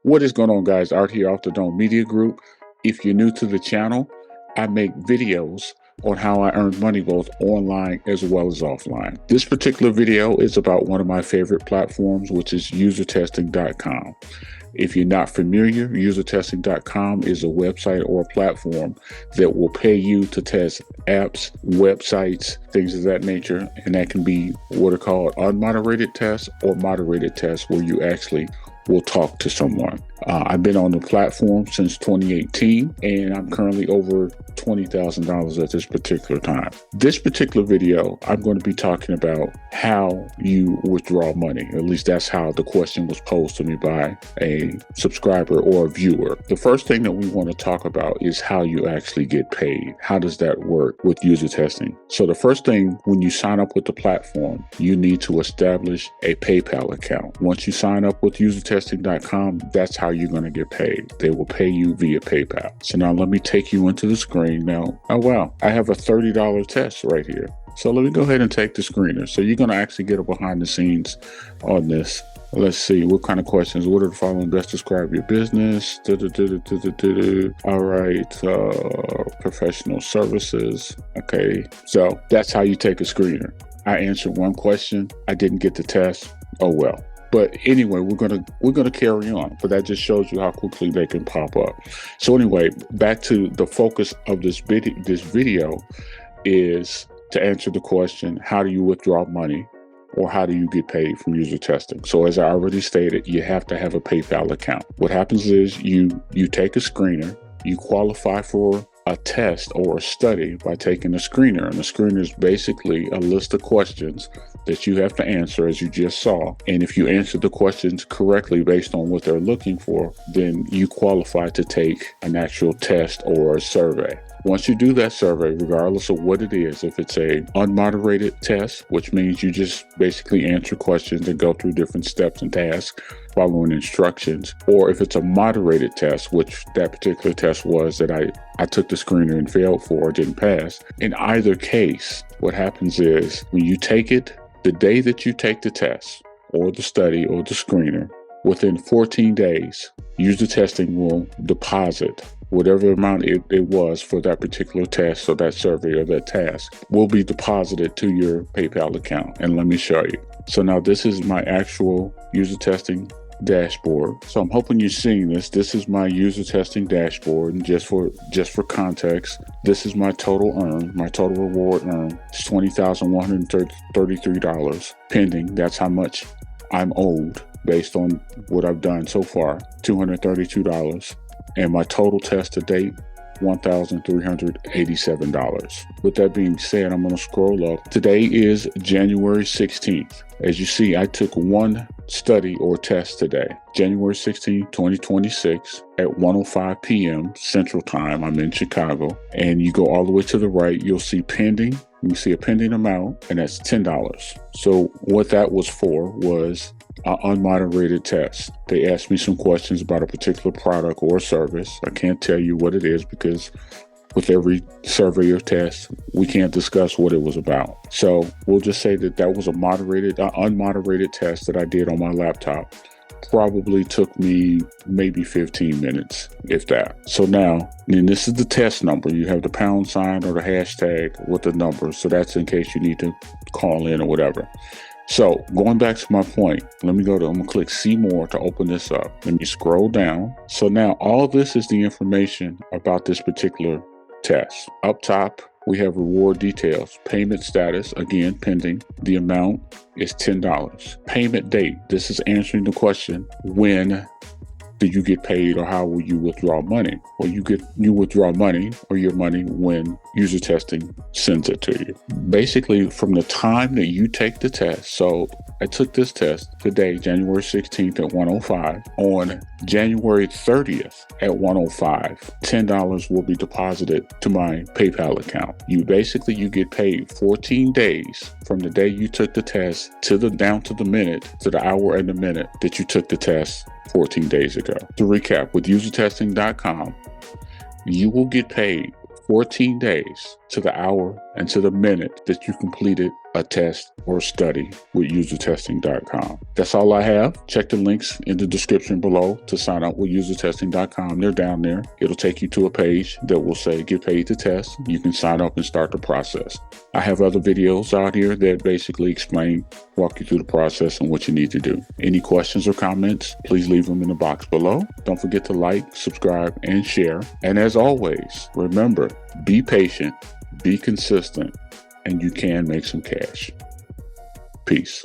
What is going on, guys? Art here off the Dome Media Group. If you're new to the channel, I make videos on how I earn money both online as well as offline. This particular video is about one of my favorite platforms, which is usertesting.com. If you're not familiar, usertesting.com is a website or a platform that will pay you to test apps, websites, things of that nature. And that can be what are called unmoderated tests or moderated tests, where you actually will talk to someone. I've been on the platform since 2018, and I'm currently over $20,000 at this particular time. This particular video, I'm going to be talking about how you withdraw money. At least that's how the question was posed to me by a subscriber or a viewer. The first thing that we want to talk about is how you actually get paid. How does that work with user testing? So the first thing, when you sign up with the platform, you need to establish a PayPal account. Once you sign up with usertesting.com, that's how you're going to get paid. They will pay you via PayPal. So now let me take you into the screen now. Oh, wow. I have a $30 test right here. So let me go ahead and take the screener. So you're going to actually get a behind the scenes on this. Let's see, what kind of questions? What are the following best describe your business? All right, professional services. Okay, so that's how you take a screener. I answered one question. I didn't get the test. Oh well. But anyway, we're gonna carry on. But that just shows you how quickly they can pop up. So anyway, back to the focus of this video is to answer the question: how do you withdraw money, or how do you get paid from user testing? So as I already stated, you have to have a PayPal account. What happens is you take a screener, you qualify for a test or a study by taking a screener. And the screener is basically a list of questions that you have to answer, as you just saw. And if you answer the questions correctly based on what they're looking for, then you qualify to take an actual test or a survey. Once you do that survey, regardless of what it is, if it's a unmoderated test, which means you just basically answer questions and go through different steps and tasks following instructions, or if it's a moderated test, which that particular test was that I took the screener and failed for or didn't pass. In either case, what happens is when you take it, the day that you take the test or the study or the screener, within 14 days, user testing will deposit whatever amount it was for that particular test or that survey or that task will be deposited to your PayPal account. And let me show you. So now this is my actual user testing dashboard. So I'm hoping you're seeing this. This is my user testing dashboard. And just for context, this is my total earned, my total reward earned. It's $20,133 pending. That's how much I'm owed based on what I've done so far, $232. And my total test to date, $1,387. With that being said, I'm going to scroll up. Today is January 16th. As you see, I took one study or test today, January 16th, 2026 at 1:05 p.m. Central Time. I'm in Chicago. And you go all the way to the right, you'll see pending. You can see a pending amount, and that's $10. So what that was for was an unmoderated test. They asked me some questions about a particular product or service. I can't tell you what it is because with every survey or test, we can't discuss what it was about. So we'll just say that that was a unmoderated test that I did on my laptop. Probably took me maybe 15 minutes, if that. So now, and this is the test number. You have the pound sign or the hashtag with the number. So that's in case you need to call in or whatever. So going back to my point, I'm going to click see more to open this up. Let me scroll down. So now all this is the information about this particular test. Up top, we have reward details, payment status, again, pending. The amount is $10. Payment date. This is answering the question, when do you get paid or how will you withdraw money? Well, you withdraw money or your money when user testing sends it to you. Basically, from the time that you take the test. So I took this test today, January 16th at 1:05. On January 30th at 1:05, $10 will be deposited to my PayPal account. You get paid 14 days from the day you took the test down to the minute, to the hour and the minute that you took the test 14 days ago. To recap, with usertesting.com, you will get paid 14 days to the hour and to the minute that you completed a test or study with usertesting.com. That's all I have. Check the links in the description below to sign up with usertesting.com. They're down there. It'll take you to a page that will say get paid to test. You can sign up and start the process. I have other videos out here that basically walk you through the process and what you need to do. Any questions or comments, please leave them in the box below. Don't forget to like, subscribe, and share. And as always, remember, be patient, be consistent, and you can make some cash. Peace.